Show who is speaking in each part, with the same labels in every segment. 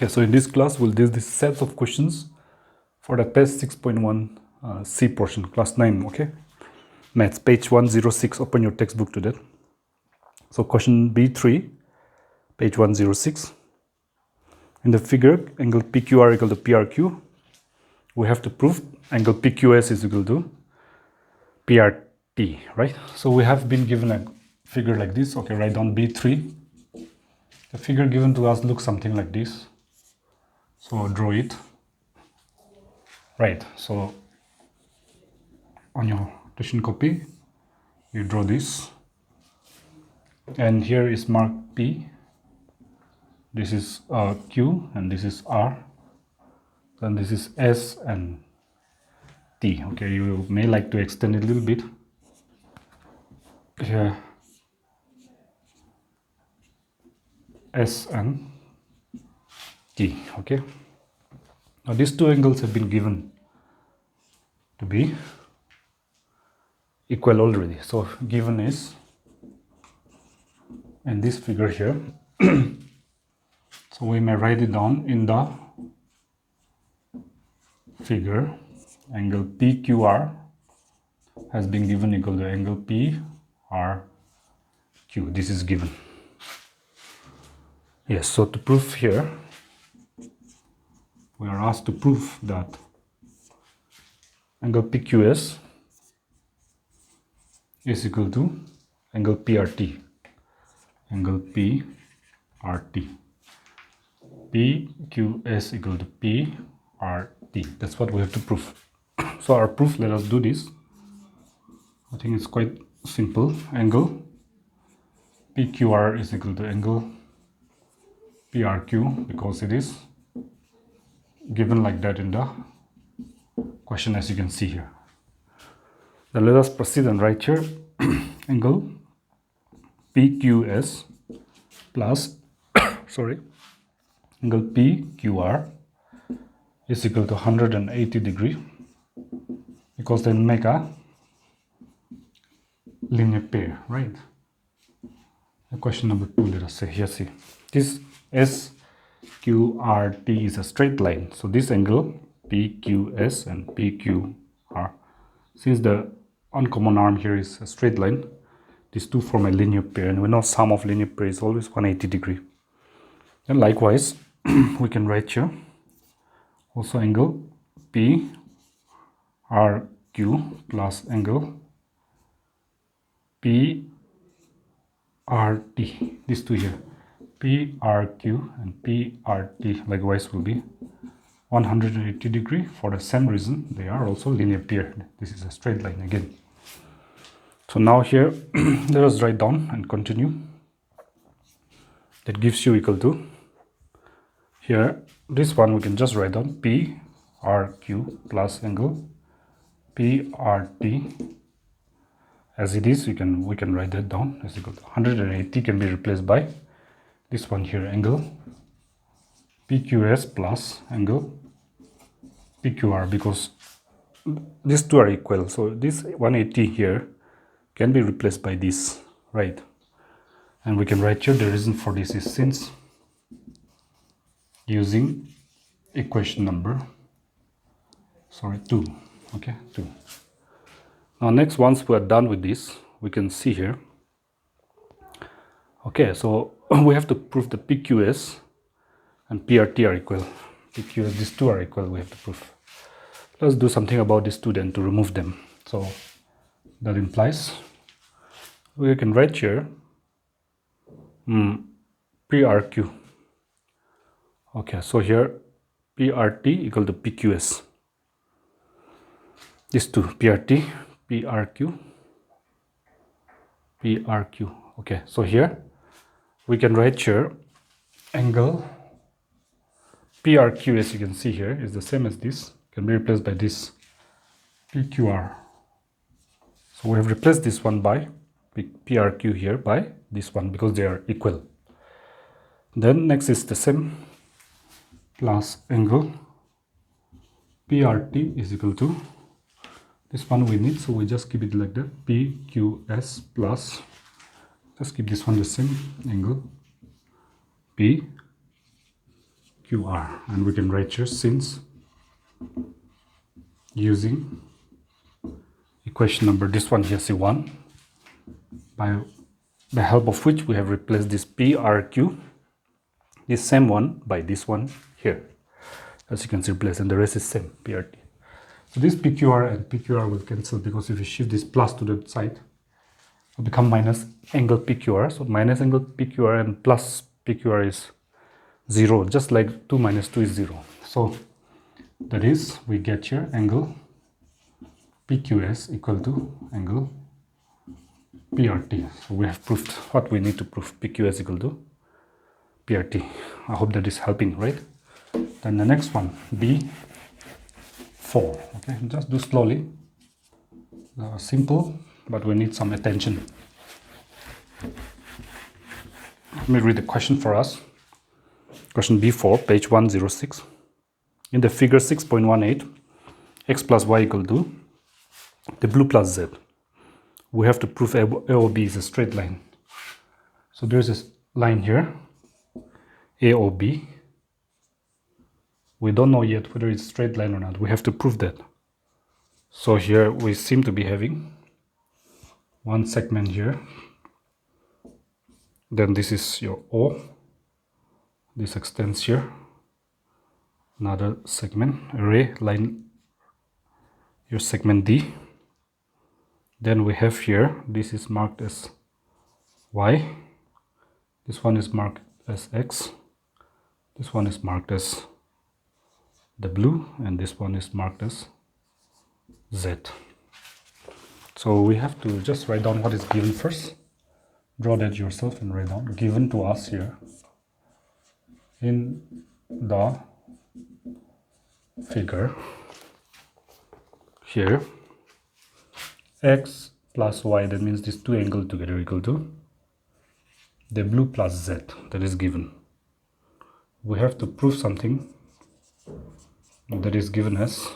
Speaker 1: Okay, so in this class we'll do this set of questions for the TEST-6.1 C portion, class 9, okay? Maths, page 106, open your textbook to that. So question B3, page 106. In the figure, angle PQR equal to PRQ. We have to prove angle PQS is equal to PRT, right? So we have been given a figure like this. Okay, write down B3. The figure given to us looks something like this. So draw it. Right, so on your tuition copy, you draw this. And here is mark P. This is Q and this is R. Then this is S and T. Okay, you may like to extend it a little bit. Here, S and T. Okay. Now these two angles have been given to be equal already. So given is in this figure here. So we may write it down in the figure. Angle PQR has been given equal to angle PRQ. This is given. Yes, so to prove here, we are asked to prove that angle PQS is equal to angle PRT. Angle PRT. PQS equal to PRT. That's what we have to prove. So our proof, let us do this. I think it's quite simple. Angle PQR is equal to angle PRQ because it is given like that in the question, as you can see here. Then let us proceed and write here angle PQS plus angle PQR is equal to 180 degree because they make a linear pair, right? Question number 2, let us say here, see, this SQRT is a straight line. So this angle PQS and PQR, since the uncommon arm here is a straight line, these two form a linear pair, and we know sum of linear pair is always 180 degree. And likewise, we can write here also angle PRQ plus angle PRT. These two here, PRQ and PRT, likewise will be 180 degree. For the same reason, they are also linear pair. This is a straight line again. So now here, let us write down and continue. That gives you equal to, here, this one we can just write down PRQ plus angle PRT. As it is, we can write that down as equal to 180 can be replaced by this one here, angle PQS plus angle PQR, because these two are equal. So this 180 here can be replaced by this, right? And we can write here the reason for this is since using equation number 2. Okay, 2. Now next, once we are done with this, we can see here. Okay, so we have to prove the PQS and PRT are equal. PQS, these two are equal, we have to prove. Let's do something about these two then to remove them. So that implies we can write here PRQ. Okay, so here PRT equal to PQS. These two, PRT, PRQ, PRQ. Okay, so here we can write here angle PRQ, as you can see here, is the same as this, can be replaced by this PQR. So we have replaced this one by PRQ here by this one because they are equal. Then next is the same plus angle PRT is equal to this one we need, so we just keep it like that, PQS plus, just keep this one the same, angle PQR QR, and we can write here since using equation number, this one here, C1, by the help of which we have replaced this PRQ, this same one, by this one here. As you can see, replace, and the rest is same, PRT. So this PQR and PQR will cancel, because if you shift this plus to the side, it will become minus angle PQR. So minus angle PQR and plus PQR is 0, just like 2 minus 2 is 0. So that is, we get here angle PQS equal to angle PRT. So we have proved what we need to prove, PQS equal to PRT. I hope that is helping, right? Then the next one, B4. Okay, just do slowly. Simple, but we need some attention. Let me read the question for us. Question B4, page 106. In the figure 6.18, x plus y equal to the blue plus z. We have to prove AOB is a straight line. So there's this line here, AOB. We don't know yet whether it's a straight line or not. We have to prove that. So here we seem to be having one segment here. Then this is your O. This extends here. Another segment, array line, your segment D. Then we have here, this is marked as Y. This one is marked as X. This one is marked as the blue, and this one is marked as Z. So we have to just write down what is given first. Draw that yourself and write down. Given to us here in the figure here, x plus y, that means these two angles together equal to the blue plus z, that is given. We have to prove something that is given as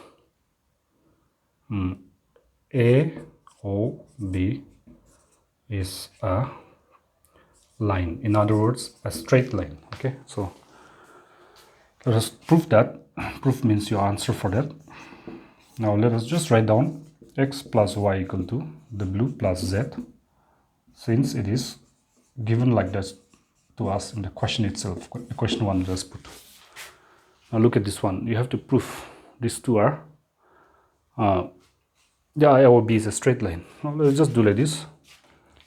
Speaker 1: AOB is a line, in other words a straight line. Okay, so let us prove that. Proof means your answer for that. Now let us just write down x plus y equal to the blue plus z, since it is given like that to us in the question itself, question 1 just put. Now look at this one. You have to prove these two are the AOB is a straight line. Now let's just do like this.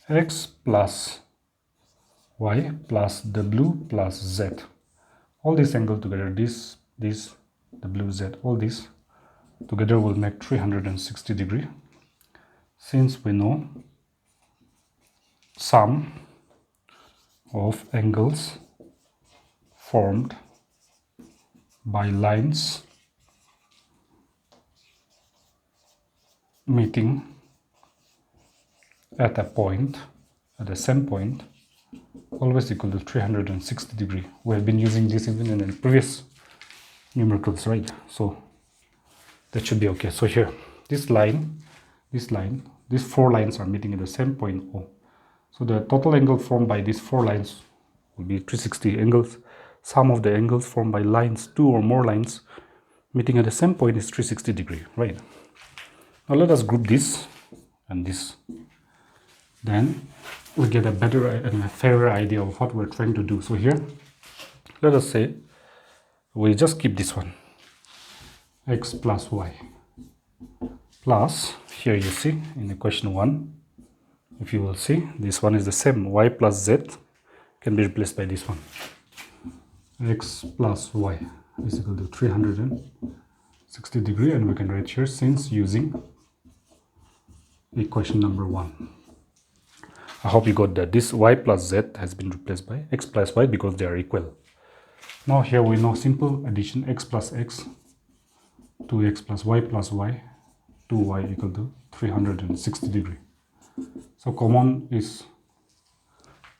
Speaker 1: X plus y plus the blue plus z. All these angles together, this, the blue, z, all these together will make 360 degree. Since we know sum of angles formed by lines meeting at a point, at the same point, always equal to 360 degree. We have been using this even in the previous numericals, right? So that should be okay. So here, this line, these 4 lines are meeting at the same point O. So the total angle formed by these 4 lines will be 360 angles. Sum of the angles formed by lines, 2 or more lines meeting at the same point, is 360 degree, right? Now let us group this and this. Then we get a better and a fairer idea of what we're trying to do. So here, let us say we just keep this one, x plus y, plus, here you see in the question 1, if you will see, this one is the same, y plus z can be replaced by this one. X plus y is equal to 360 degree, and we can write here since using equation number 1. I hope you got that. This y plus z has been replaced by x plus y because they are equal. Now here we know simple addition, x plus x, 2x plus y plus y, 2y equal to 360 degree. So common is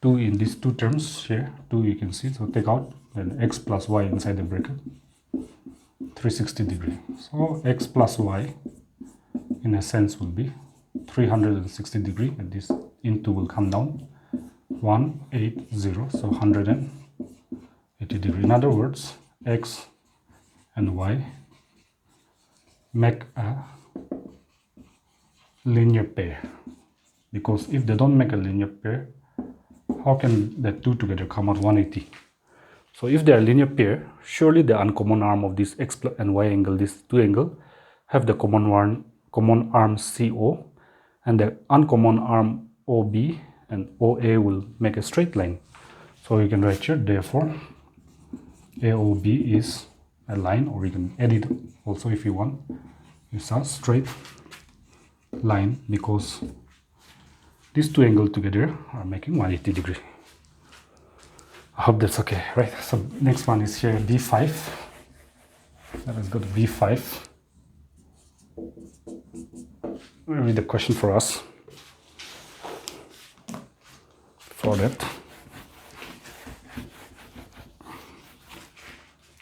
Speaker 1: 2 in these two terms here, 2 you can see, so take out, then x plus y inside the bracket, 360 degree. So x plus y in a sense will be 360 degree, and this into will come down 180, so 180 degree. In other words, X and Y make a linear pair, because if they don't make a linear pair, how can the two together come out 180? So if they are linear pair, surely the uncommon arm of this X and Y angle, these two angles, have the common arm CO, and the uncommon arm OB and OA will make a straight line. So you can write here, therefore AOB is a line, or you can edit also if you want. It's a straight line because these two angles together are making 180 degree. I hope that's okay, right? So next one is here B5. Let us go to B5. I'll read the question for us. For that.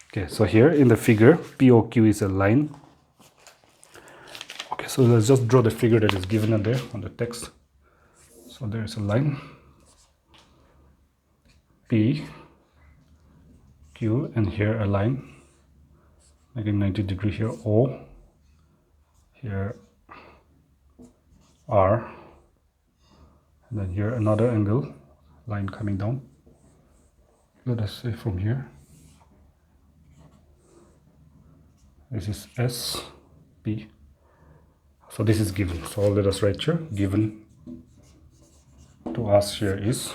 Speaker 1: Okay, so here in the figure, POQ is a line. Okay, so let's just draw the figure that is given there on the text. So there is a line P, Q, and here a line making 90 degree here, O, here R, and then here another angle line coming down. Let us say from here, this is S, P. So this is given. So let us write here, given to us here is,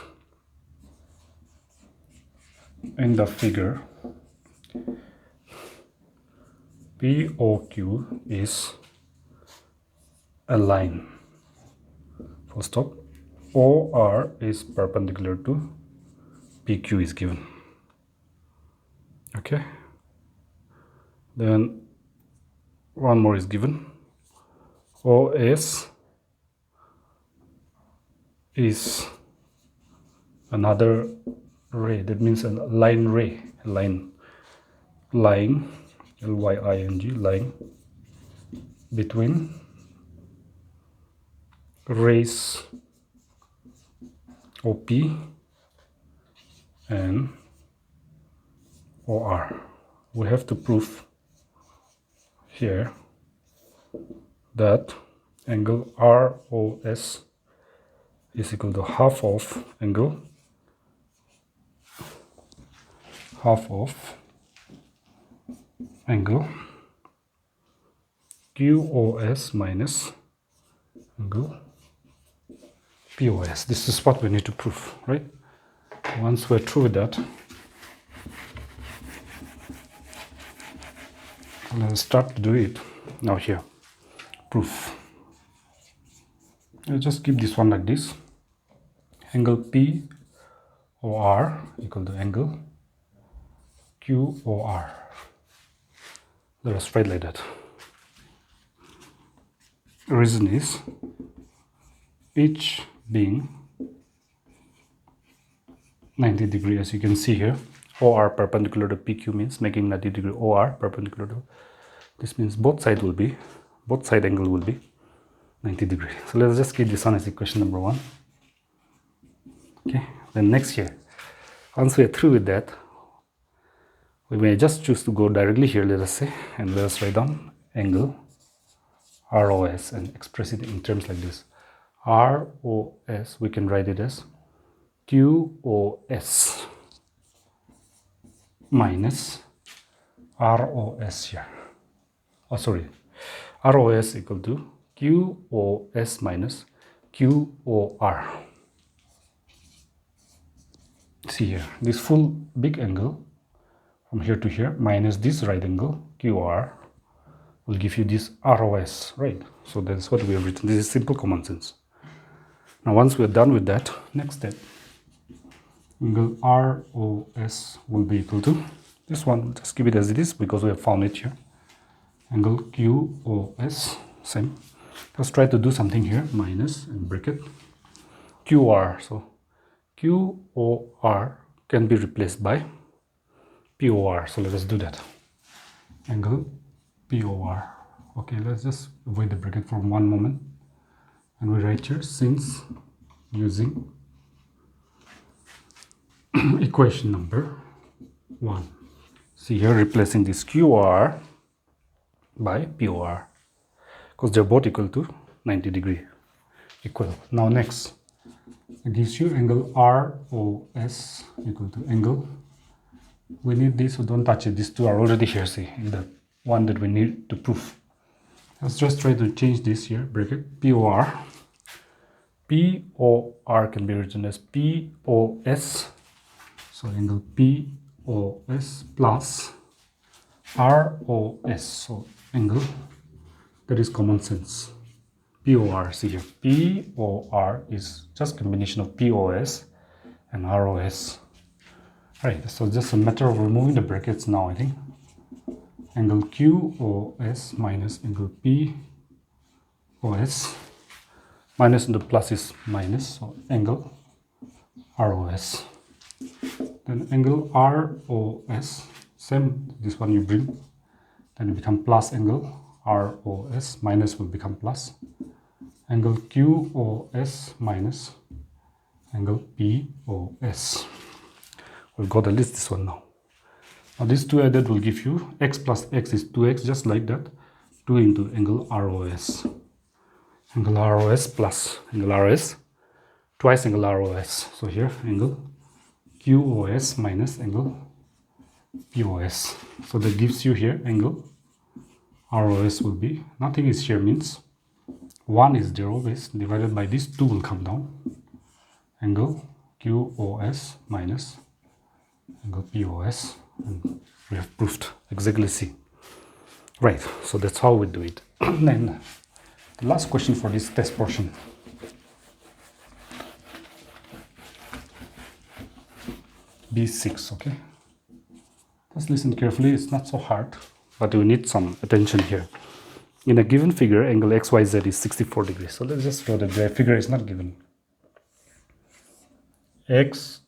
Speaker 1: in the figure, POQ is a line, full stop. OR is perpendicular to PQ is given. Okay. Then one more is given. OS is another ray, that means a line ray, a line lying, L-Y-I-N-G, lying between rays OP and OR. We have to prove here that angle ROS is equal to half of angle QOS minus angle POS. This is what we need to prove, right? Once we're through with that, let's start to do it. Now here, proof. I'll just keep this one like this. Angle POR equal to angle QOR. Let us write like that. The reason is, each being 90 degree, as you can see here. OR perpendicular to PQ means making 90 degree OR perpendicular to, this means both side angle will be 90 degree. So let's just keep this on as equation number 1. Okay, then next here, once we are through with that, we may just choose to go directly here, let us say, and let us write down angle ROS and express it in terms like this. ROS, we can write it as QOS minus ROS here. Oh, sorry. ROS equal to QOS minus QOR. See here, this full big angle from here to here minus this right angle QOR will give you this ROS, right? So that's what we have written. This is simple common sense. Now once we're done with that, next step, angle ROS will be equal to this one. Just keep it as it is because we have found it here. Angle QOS, same. Let's try to do something here, minus and bracket QR. So QOR can be replaced by POR. So let us do that. Angle POR. Okay, let's just avoid the bracket for one moment. And we write here, since using equation number 1. See here, replacing this QR by POR, because they're both equal to 90 degree equal. Now next, it gives you angle ROS equal to angle. We need this, so don't touch it. These two are already here, see, in the one that we need to prove. Let's just try to change this here, bracket, POR. POR can be written as POS, so angle POS plus ROS, so angle, that is common sense. POR, see here, POR is just combination of POS and ROS. Right, so just a matter of removing the brackets now, I think. Angle QOS minus angle POS. Minus and the plus is minus, so angle ROS. Then angle ROS, same, this one you bring, then it become plus angle ROS, minus will become plus. Angle QOS minus angle POS. We've got at least this one now. Now these two added will give you x plus x is 2x, just like that, 2 into angle ROS. Angle ROS plus angle ROS, twice angle ROS. So here angle QOS minus angle POS. So that gives you here angle ROS will be, nothing is here means 1 is 0 base divided by this 2 will come down. Angle QOS minus angle POS, and we have proved exactly C. Right, so that's how we do it. Then the last question for this test portion. B6, okay? Just listen carefully, it's not so hard, but you need some attention here. In a given figure, angle XYZ is 64 degrees. So let's just draw that the figure is not given. X,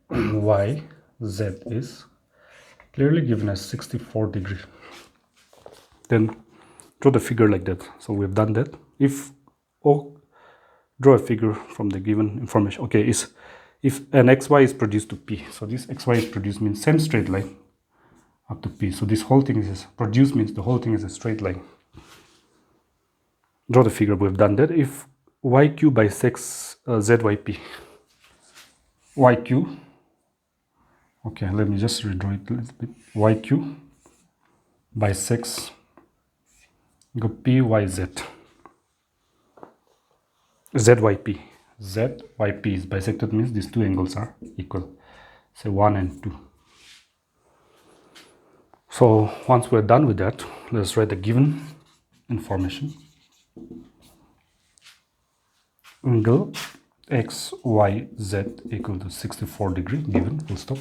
Speaker 1: Y, Z is clearly given as 64 degrees. Then draw the figure like that. So we've done that. If draw a figure from the given information. Okay, is if an XY is produced to P. So this XY is produced means same straight line up to P. So this whole thing is produced means the whole thing is a straight line. Draw the figure, we've done that. If YQ bisects ZYP, YQ, okay, let me just redraw it a little bit. YQ bisects PYZ, ZYP. ZYP is bisected means these two angles are equal, say 1 and 2. So once we're done with that, let's write the given information. Angle XYZ equal to 64 degree given, full stop.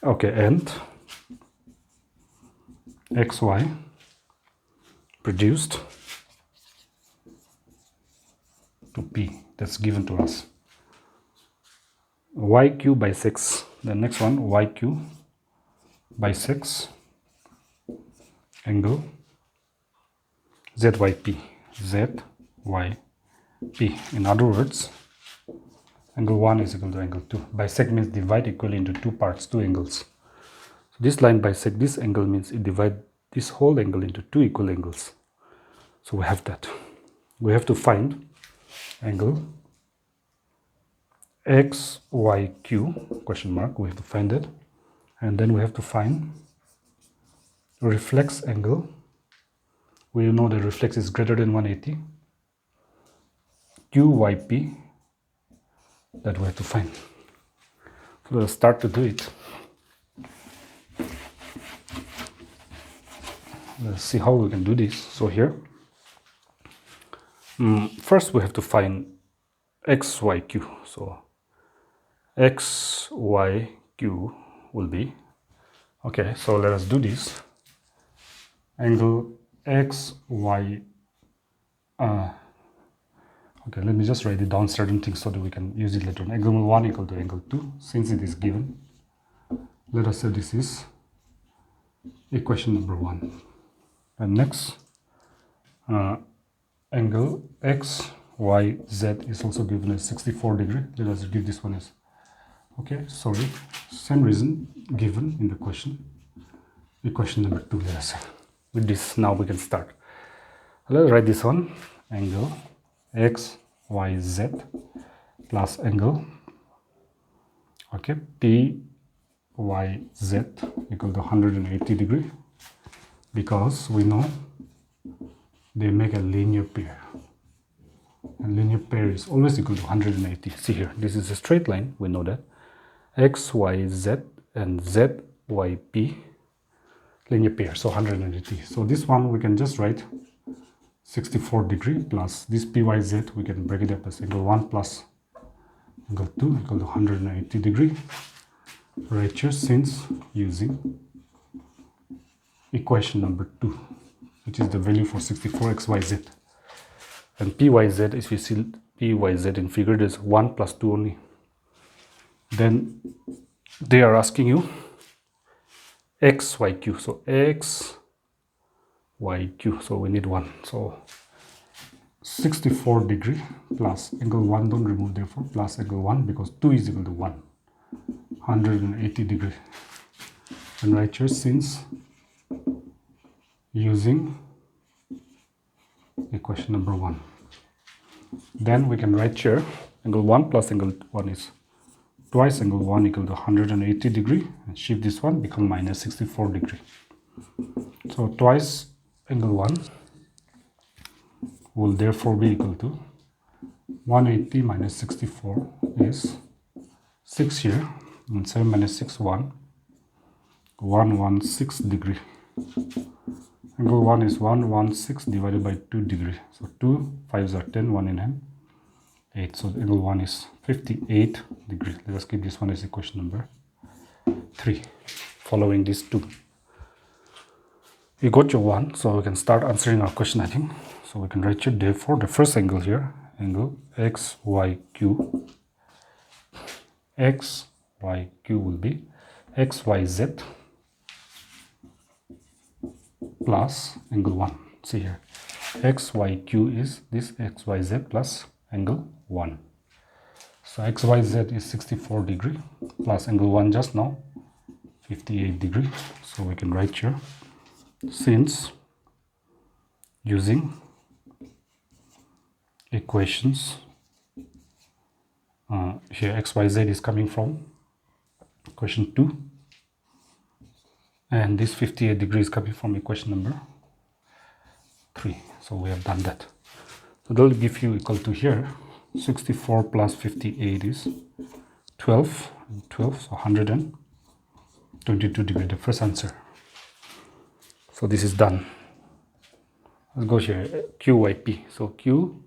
Speaker 1: Okay, and XY produced to P, that's given to us. YQ bisects, the next one, YQ bisects angle ZYP, ZYP. In other words, angle 1 is equal to angle 2. Bisect means divide equally into two parts, two angles. So this line bisect this angle means it divides this whole angle into two equal angles. So we have that. We have to find angle XYQ, question mark, we have to find it. And then we have to find reflex angle. We know the reflex is greater than 180. QYP, that we have to find. So let's start to do it. Let's see how we can do this. So here, first we have to find XYQ. So XYQ will be, okay, so let us do this. Angle XY, okay, let me just write it down certain things so that we can use it later on. Angle 1 equal to angle 2, since it is given. Let us say this is equation number 1. And next, angle XYZ is also given as 64 degree. Let us give this one as Okay, sorry, same reason given in the question. Equation number 2, let us say. With this, now we can start. Let's write this one. Angle x, y, z plus angle, okay, p, y, z equal to 180 degree, because we know they make a linear pair. And linear pair is always equal to 180. See here, this is a straight line, we know that. X, y, z and z, y, p, linear pair, so 180. So this one we can just write 64 degree plus this p, y, z, we can break it up as angle 1 plus angle 2 equal to 180 degree. Right here, since using equation number 2, which is the value for 64 x, y, z. And p, y, z, if you see p, y, z in figure, is 1 plus 2 only. Then they are asking you x, y, q. So x, y, q. So we need 1. So 64 degree plus angle 1, don't remove therefore, plus angle 1, because 2 is equal to 1. 180 degree. And right here, since using equation number 1, then we can write here angle 1 plus angle 1 is twice angle 1 equal to 180 degree, and shift this one, become minus 64 degree. So twice angle 1 will therefore be equal to 180 minus 64 is 6 here, and 7 minus 6, 116 degree. Angle 1 is 116 divided by 2 degree. So 2 5s are 10, 1 in hand, 8. So angle 1 is 58 degree. Let us keep this one as equation number 3. Following these 2, we got your 1, so we can start answering our question, I think. So we can write here, therefore the first angle here, angle x, y, q. X, y, q will be x, y, z plus angle 1. See here, x, y, q is this x, y, z plus angle 1. So x, y, z is 64 degree plus angle 1 just now 58 degree. So we can write here, since using equations here, x, y, z is coming from equation 2, and this 58 degrees coming from equation number 3. So we have done that. So that will give you equal to here 64 plus 58 is 12, and 12, so 122 degree, the first answer. So this is done. Let's go here, q, y, p. So q,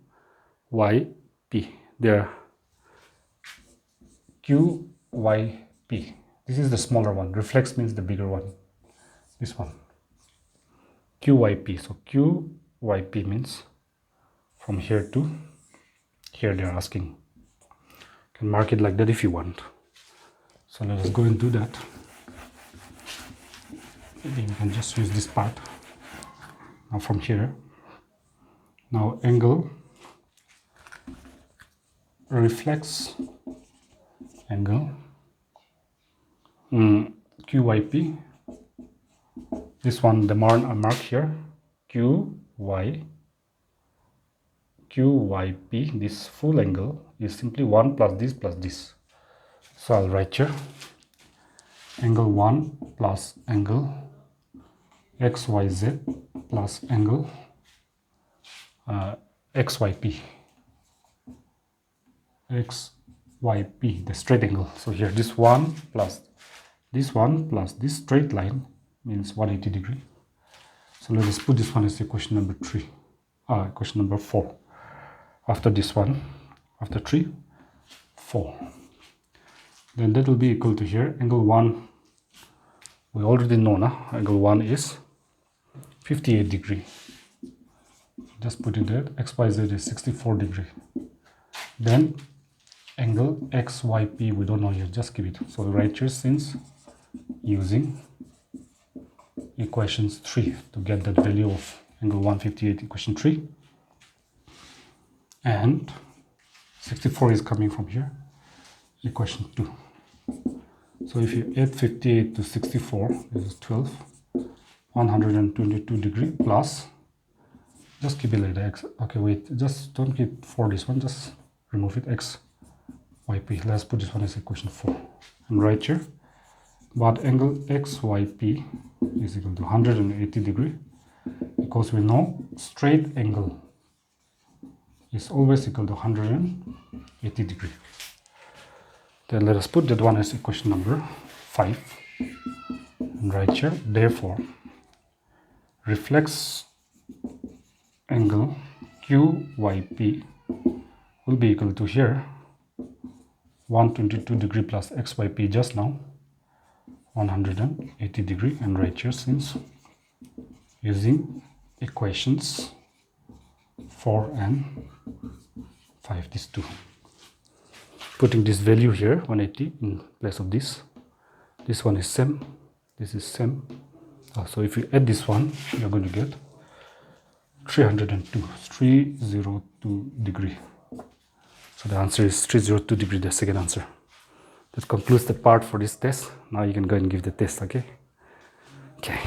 Speaker 1: y, p. There, q, y, p. This is the smaller one. Reflex means the bigger one. This one, q, y, p. So q, y, p means from here to here. They are asking. You can mark it like that if you want. So let us go and do that. Maybe we can just use this part. Now from here, now angle, reflex angle, QYP. This one, the mark here, QYP. This full angle is simply 1 plus this. So I'll write here angle 1 plus angle XYZ plus angle XYP. XYP, the straight angle. So here this one plus this straight line means 180 degree. So let us put this one as equation number 3. Equation number 4. After this one, after 3, 4. Then that will be equal to here angle 1. We already know now angle 1 is 58 degree. Just put it there. XYZ is 64 degree. Then angle XYP we don't know yet. Just keep it. So right here, since using equations 3 to get that value of angle 158, equation 3, and 64 is coming from here, equation 2. So if you add 58 to 64, this is 12, 122 degree plus, just keep it like that, x, okay, wait, just don't keep for this one, just remove it, x, yp. Let's put this one as equation 4 and write here, but angle xyp is equal to 180 degree, because we know straight angle is always equal to 180 degree. Then let us put that one as equation number 5 and write here, therefore reflex angle QYP will be equal to here 122 degree plus XYP just now 180 degree, and write here, since using equations 4 and 5, these two. Putting this value here 180 in place of this one is same, this is same. So if you add this one, you're going to get 302 degree. So the answer is 302 degree, the second answer. That concludes the part for this test. Now you can go and give the test, okay? Okay.